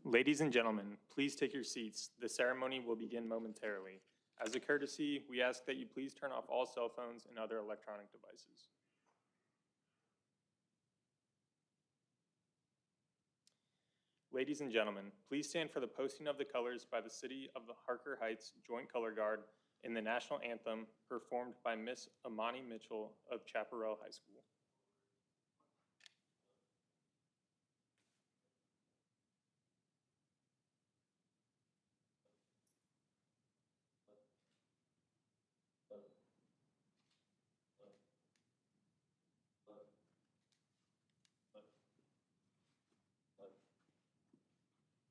Ladies and gentlemen, please take your seats. The ceremony will begin momentarily. As a courtesy, we ask that you please turn off all cell phones and other electronic devices. Ladies and gentlemen, please stand for the posting of the colors by the City of the Harker Heights Joint Color Guard in the national anthem performed by Miss Amani Mitchell of Chaparral High School.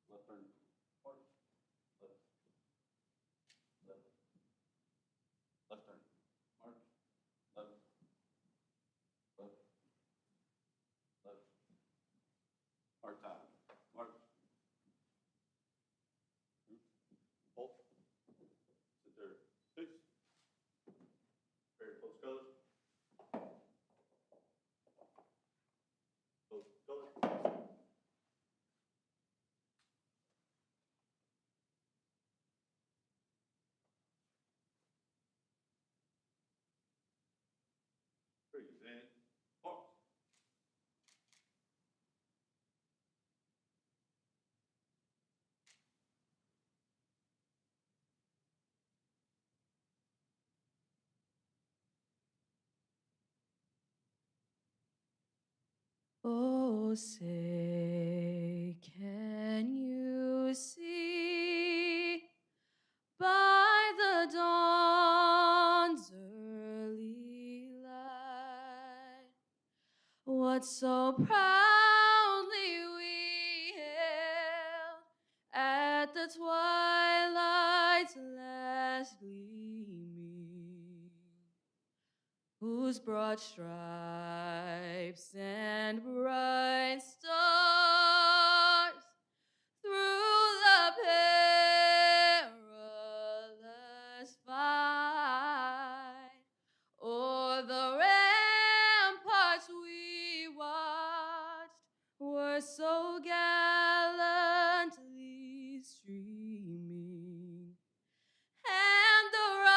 Left turn. March. Left. Left. Left turn. March. Left. Left. Left. Hard time. March. Hold. Sit there. Face. Very close colors. Close colors. Freeze and pause. Oh, say, can you see by the dawn's early light what so proudly we hailed at the twilight's last gleaming, whose broad stripes and bright stars through the perilous fight o'er the ramparts we watched were so gallantly streaming, and the rocket's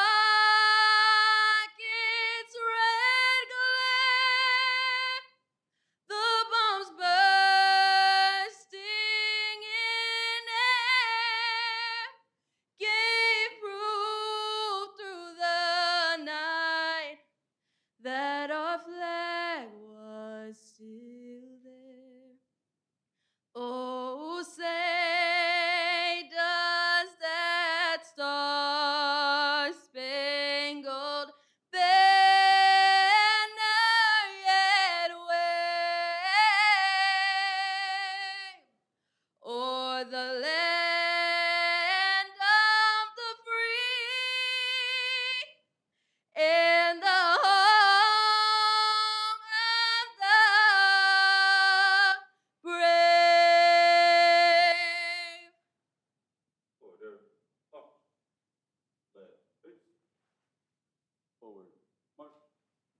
red glare, the bombs bursting in air, gave proof through the night that our flag was still there. Oh, say, does that star-spangled banner yet wave o'er the land of the free and the home of the brave? Order. Up. Left. Face. Forward. March.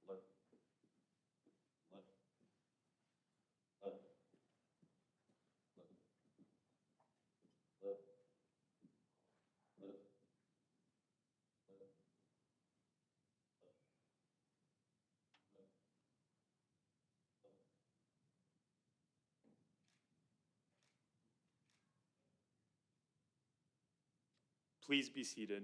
Left. Left. Left. Left. Left. Left. Left. Please be seated.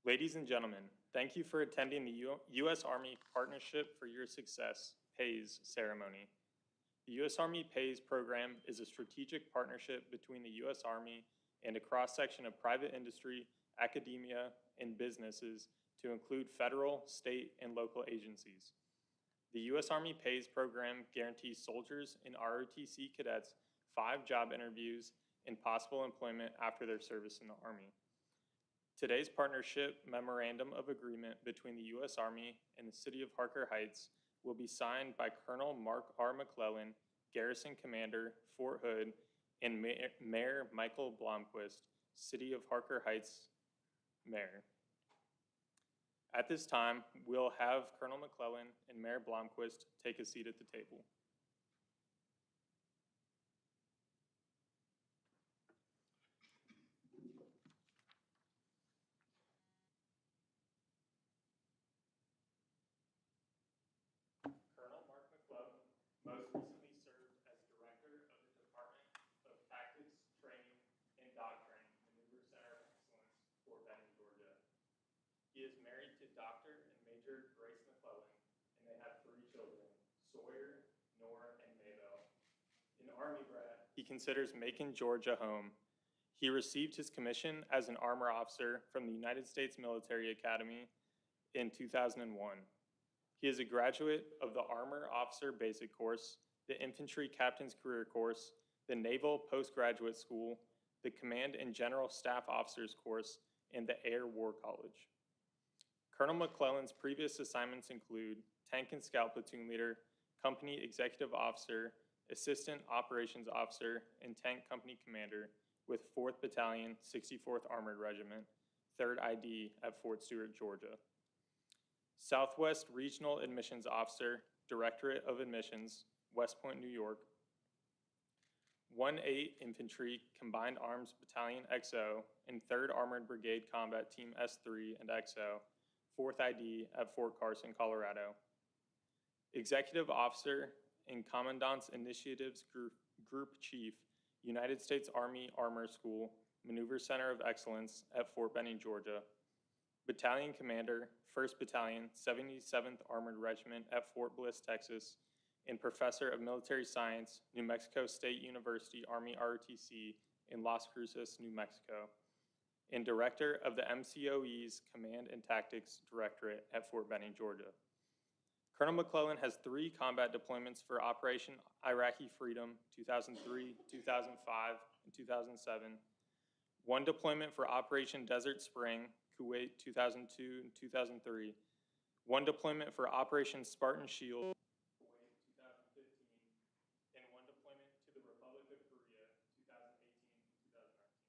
Ladies and gentlemen, thank you for attending the U.S. Army Partnership for Your Success PAYS ceremony. The U.S. Army PAYS program is a strategic partnership between the U.S. Army and a cross-section of private industry, academia, and businesses to include federal, state, and local agencies. The U.S. Army PAYS program guarantees soldiers and ROTC cadets 5 job interviews and possible employment after their service in the Army. Today's partnership memorandum of agreement between the U.S. Army and the City of Harker Heights will be signed by Colonel Mark R. McClellan, Garrison Commander, Fort Hood, and Mayor Michael Blomquist, City of Harker Heights Mayor. At this time, we'll have Colonel McClellan and Mayor Blomquist take a seat at the table. Colonel Mark McClellan most recently served as Director of the Department of Tactics, Training, and Doctrine, Maneuver Center of Excellence, Fort Benning, Georgia. He is married to Dr. and Major Grace McClellan, and they have 3 children, Sawyer, Nor, and Maybell. An Army brat, he considers Macon, Georgia home. He received his commission as an armor officer from the United States Military Academy in 2001. He is a graduate of the Armor Officer Basic Course, the Infantry Captain's Career Course, the Naval Postgraduate School, the Command and General Staff Officers Course, and the Air War College. Colonel McClellan's previous assignments include Tank and Scout Platoon Leader, Company Executive Officer, Assistant Operations Officer, and Tank Company Commander with 4th Battalion, 64th Armored Regiment, 3rd ID at Fort Stewart, Georgia. Southwest Regional Admissions Officer, Directorate of Admissions, West Point, New York. 1-8 Infantry Combined Arms Battalion XO and 3rd Armored Brigade Combat Team S3 and XO, 4th ID at Fort Carson, Colorado. Executive Officer and Commandant's Initiatives Group Chief, United States Army Armor School, Maneuver Center of Excellence at Fort Benning, Georgia. Battalion Commander, 1st Battalion, 77th Armored Regiment at Fort Bliss, Texas, and Professor of Military Science, New Mexico State University Army ROTC in Las Cruces, New Mexico, and Director of the MCOE's Command and Tactics Directorate at Fort Benning, Georgia. Colonel McClellan has 3 combat deployments for Operation Iraqi Freedom 2003, 2005, and 2007, 1 deployment for Operation Desert Spring, Kuwait 2002 and 2003, 1 deployment for Operation Spartan Shield, Kuwait 2015, and 1 deployment to the Republic of Korea 2018 and 2019.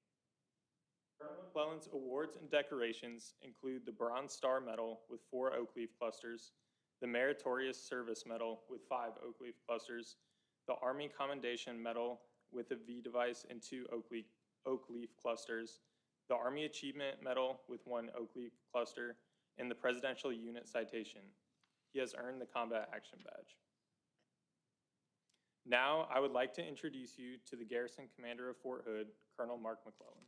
Colonel McClellan's awards and decorations include the Bronze Star Medal with 4 oak leaf clusters, the Meritorious Service Medal with 5 oak leaf clusters, the Army Commendation Medal with a V device and 2 oak leaf clusters, the Army Achievement Medal with 1 oak leaf cluster, and the Presidential Unit Citation. He has earned the Combat Action Badge. Now, I would like to introduce you to the Garrison Commander of Fort Hood, Colonel Mark McClellan.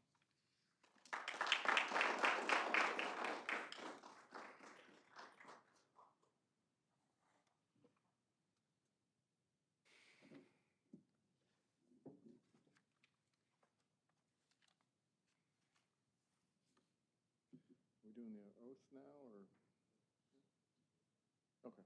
Are we doing the oath now, or? Okay.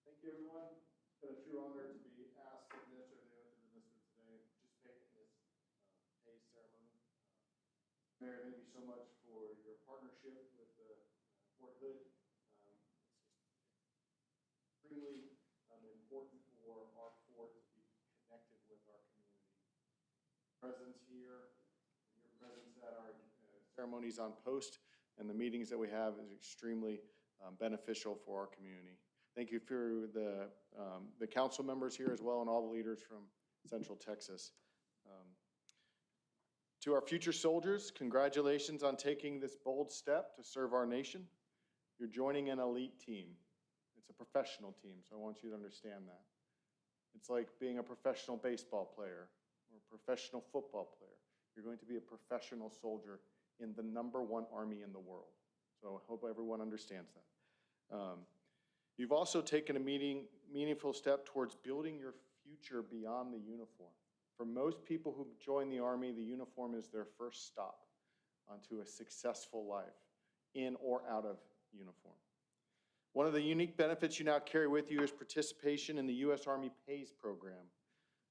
Thank you, everyone. It's been a true honor to be asked to administer the oath of enlistment today and participate in this haze ceremony. Mayor, thank you so much for your partnership with Fort Hood. It's extremely important for our fort to be connected with our community. Presence here, your presence at our ceremonies on post and the meetings that we have is extremely beneficial for our community. Thank you for the council members here as well and all the leaders from Central Texas. To our future soldiers, congratulations on taking this bold step to serve our nation. You're joining an elite team. It's a professional team, so I want you to understand that. It's like being a professional baseball player or a professional football player. You're going to be a professional soldier in the #1 army in the world. So I hope everyone understands that. You've also taken a meaningful step towards building your future beyond the uniform. For most people who join the Army, the uniform is their first stop onto a successful life, in or out of uniform. One of the unique benefits you now carry with you is participation in the U.S. Army PAYS program,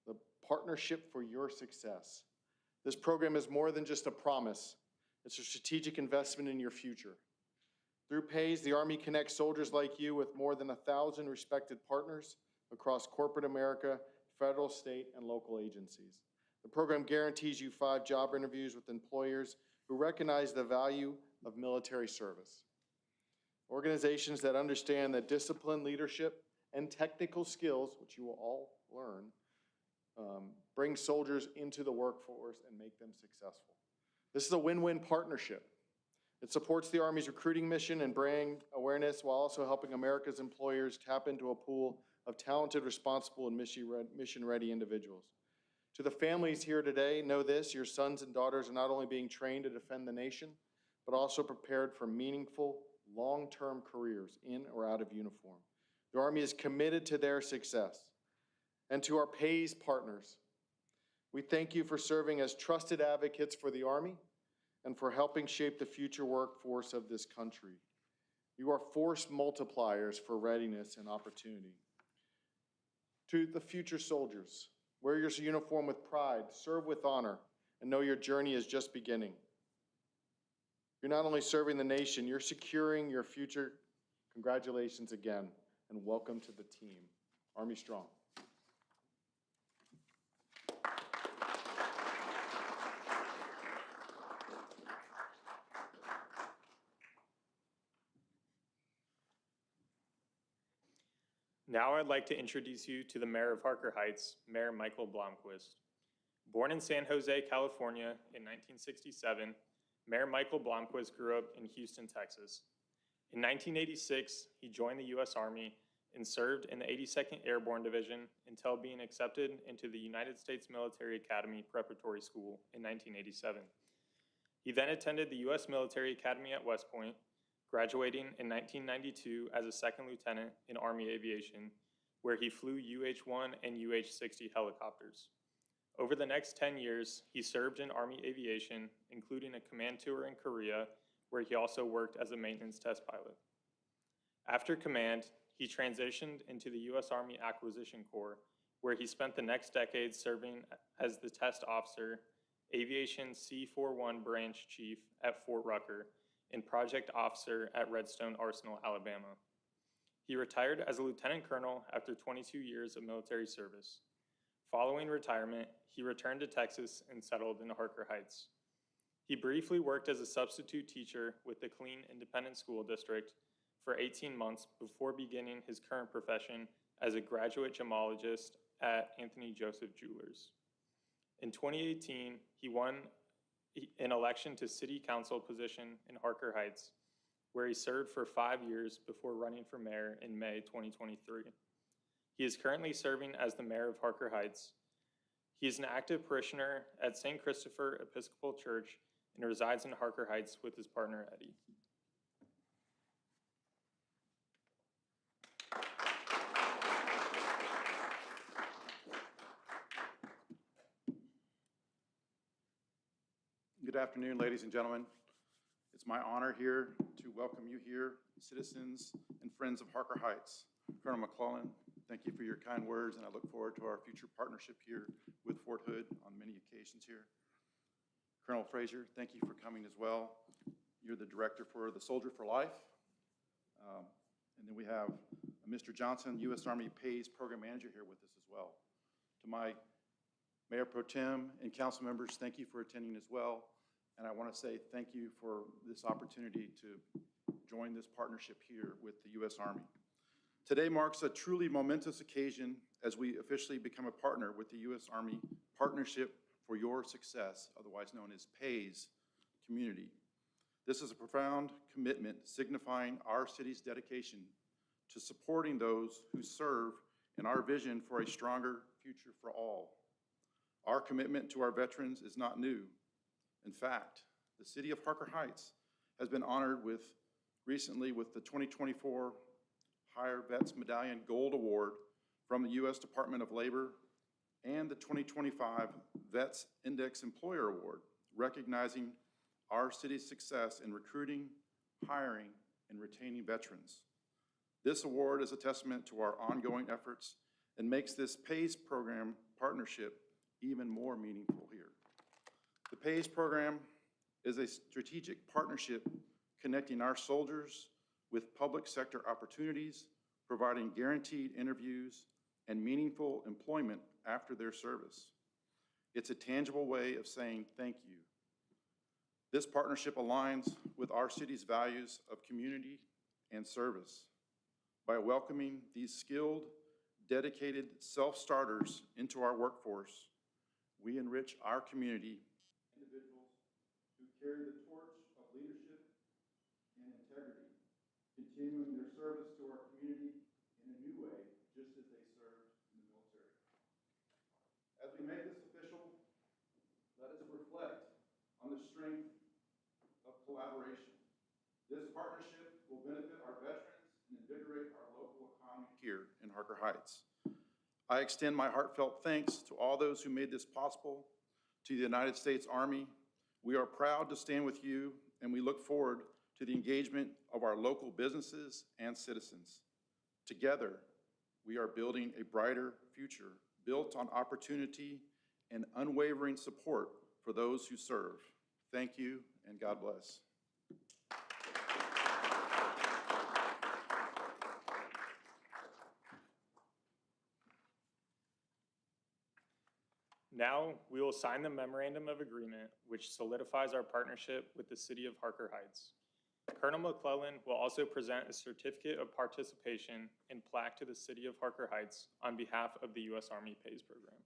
the Partnership for Your Success. This program is more than just a promise. It's a strategic investment in your future. Through PAYS, the Army connects soldiers like you with more than 1,000 respected partners across corporate America, federal, state, and local agencies. The program guarantees you 5 job interviews with employers who recognize the value of military service. Organizations that understand that discipline, leadership, and technical skills, which you will all learn, bring soldiers into the workforce and make them successful. This is a win-win partnership. It supports the Army's recruiting mission and brand awareness while also helping America's employers tap into a pool of talented, responsible, and mission-ready individuals. To the families here today, know this: your sons and daughters are not only being trained to defend the nation, but also prepared for meaningful, long-term careers in or out of uniform. The Army is committed to their success. And to our PAYS partners, we thank you for serving as trusted advocates for the Army and for helping shape the future workforce of this country. You are force multipliers for readiness and opportunity. To the future soldiers, wear your uniform with pride, serve with honor, and know your journey is just beginning. You're not only serving the nation, you're securing your future. Congratulations again, and welcome to the team. Army Strong. Now I'd like to introduce you to the Mayor of Harker Heights, Mayor Michael Blomquist. Born in San Jose, California in 1967, Mayor Michael Blomquist grew up in Houston, Texas. In 1986, he joined the U.S. Army and served in the 82nd Airborne Division until being accepted into the United States Military Academy Preparatory School in 1987. He then attended the U.S. Military Academy at West Point, graduating in 1992 as a second lieutenant in Army Aviation, where he flew UH-1 and UH-60 helicopters. Over the next 10 years, he served in Army Aviation, including a command tour in Korea, where he also worked as a maintenance test pilot. After command, he transitioned into the U.S. Army Acquisition Corps, where he spent the next decade serving as the test officer, Aviation C-41 Branch Chief at Fort Rucker, and project officer at Redstone Arsenal, Alabama. He retired as a lieutenant colonel after 22 years of military service. Following retirement, he returned to Texas and settled in Harker Heights. He briefly worked as a substitute teacher with the Killeen Independent School District for 18 months before beginning his current profession as a graduate gemologist at Anthony Joseph Jewelers. In 2018, he won an election to city council position in Harker Heights, where he served for 5 years before running for mayor in May 2023. He is currently serving as the mayor of Harker Heights. He is an active parishioner at St. Christopher Episcopal Church and resides in Harker Heights with his partner, Eddie. Good afternoon, ladies and gentlemen. It's my honor here to welcome you here, citizens and friends of Harker Heights. Colonel McClellan, thank you for your kind words, and I look forward to our future partnership here with Fort Hood on many occasions here. Colonel Frazier, thank you for coming as well. You're the director for the Soldier for Life. And then we have Mr. Johnson, U.S. Army PAYS Program Manager, here with us as well. To my Mayor Pro Tem and council members, thank you for attending as well. And I want to say thank you for this opportunity to join this partnership here with the U.S. Army. Today marks a truly momentous occasion as we officially become a partner with the U.S. Army Partnership for Your Success, otherwise known as PAYS community. This is a profound commitment signifying our city's dedication to supporting those who serve in our vision for a stronger future for all. Our commitment to our veterans is not new. In fact, the city of Harker Heights has been honored recently with the 2024 Higher Vets Medallion Gold Award from the U.S. Department of Labor and the 2025 Vets Index Employer Award, recognizing our city's success in recruiting, hiring, and retaining veterans. This award is a testament to our ongoing efforts and makes this PAYS program partnership even more meaningful here. The PAYS program is a strategic partnership connecting our soldiers with public sector opportunities, providing guaranteed interviews and meaningful employment after their service. It's a tangible way of saying thank you. This partnership aligns with our city's values of community and service. By welcoming these skilled, dedicated self-starters into our workforce, we enrich our community. Individuals who carry the torch of leadership and integrity, continuing their service to our community in a new way, just as they served in the military. As we make this official, let us reflect on the strength of collaboration. This partnership will benefit our veterans and invigorate our local economy here in Harker Heights. I extend my heartfelt thanks to all those who made this possible. To the United States Army, we are proud to stand with you, and we look forward to the engagement of our local businesses and citizens. Together, we are building a brighter future built on opportunity and unwavering support for those who serve. Thank you, and God bless. Now, we will sign the memorandum of agreement, which solidifies our partnership with the city of Harker Heights. Colonel McClellan will also present a certificate of participation and plaque to the city of Harker Heights on behalf of the U.S. Army PAYS program.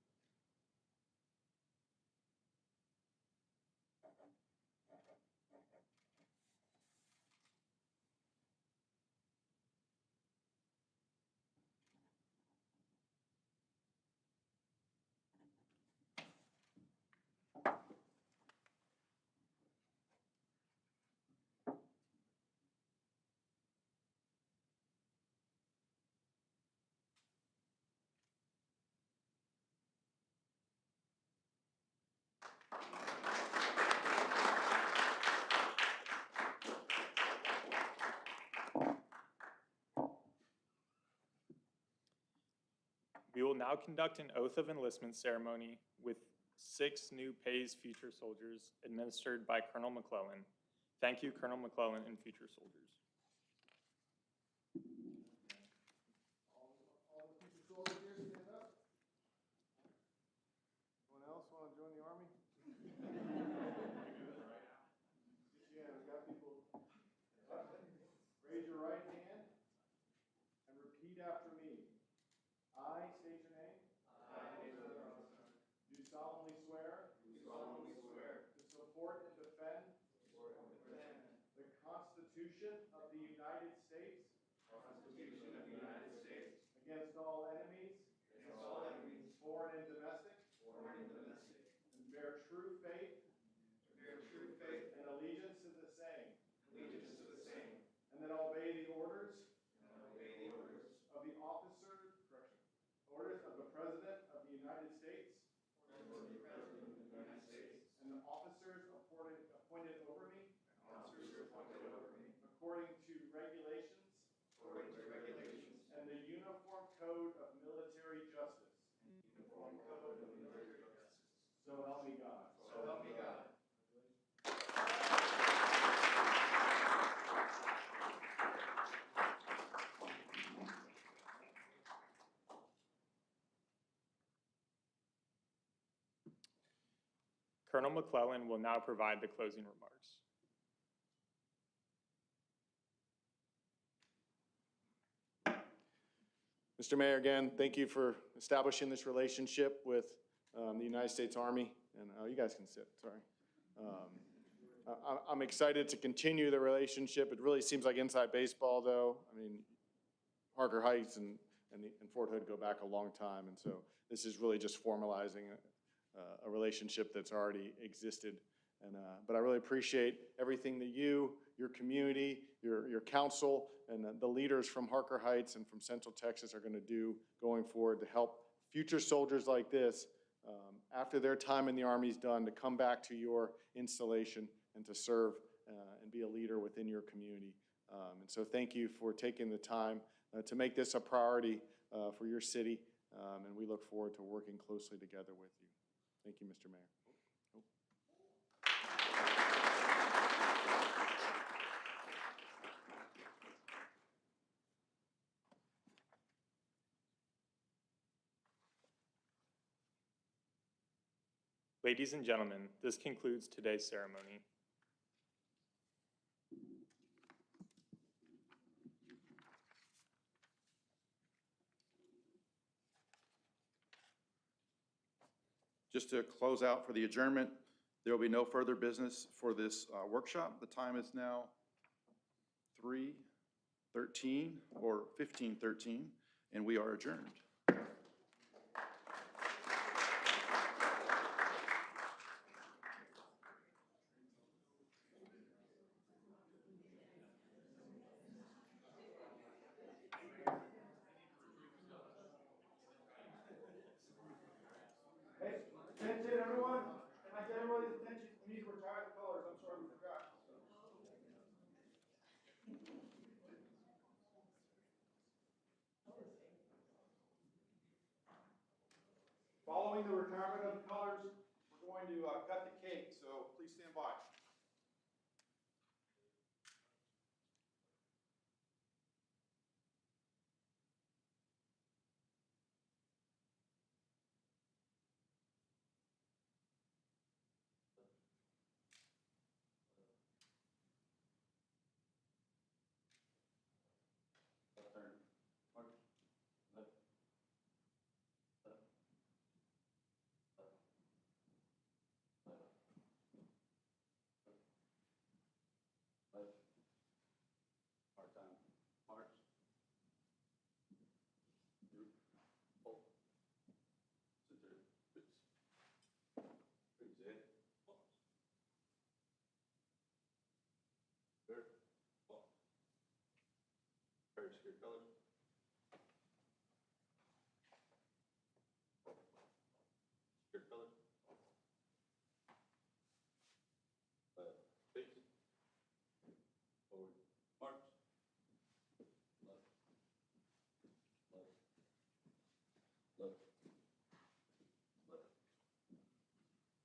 We will now conduct an oath of enlistment ceremony with 6 new PAYS future soldiers administered by Colonel McClellan. Thank you, Colonel McClellan and future soldiers. All the future soldiers here, stand up. Anyone else want to join the Army? Yeah, we got people. Raise your right hand and repeat after me. I state your name. Do solemnly swear. To support and defend. The Constitution of the United States. Against all enemies. Foreign and domestic. And bear true faith. And allegiance to the same. And that I'll obey the orders. Of the officers. Orders of the President of the United States. And the officers appointed over me. According to regulations. And the Uniform Code of Military Justice. So help me God. Colonel McClellan will now provide the closing remarks. Mr. Mayor, again, thank you for establishing this relationship with the United States Army. And you guys can sit, sorry. I'm excited to continue the relationship. It really seems like inside baseball, though. I mean, Harker Heights and Fort Hood go back a long time. And so this is really just formalizing a relationship that's already existed. And, but I really appreciate everything that you, your community, your council, and the leaders from Harker Heights and from Central Texas are going to do going forward to help future soldiers like this, after their time in the Army's done, to come back to your installation and to serve and be a leader within your community. And so thank you for taking the time to make this a priority for your city, and we look forward to working closely together with you. Thank you, Mr. Mayor. Ladies and gentlemen, this concludes today's ceremony. Just to close out for the adjournment, there will be no further business for this workshop. The time is now 3:13 or 15:13, and we are adjourned. Hey, attention everyone, can I get everybody's attention? We need to retire the colors, I'm sorry we forgot. Following the retirement of the colors, we're going to cut the cake, so please stand by. Left turn. March. Left. Left. Left. Left. Left. Hard time. March. Group. Hold. Center. Bits. Brings it. Pause. Good. Pause. Very secure color. Secure color. Face it. Forward. March. Left. Left. Left.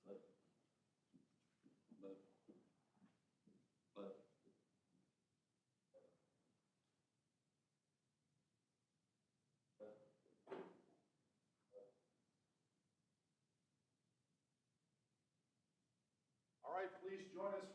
Left. Left. Left. Left. All right, please join us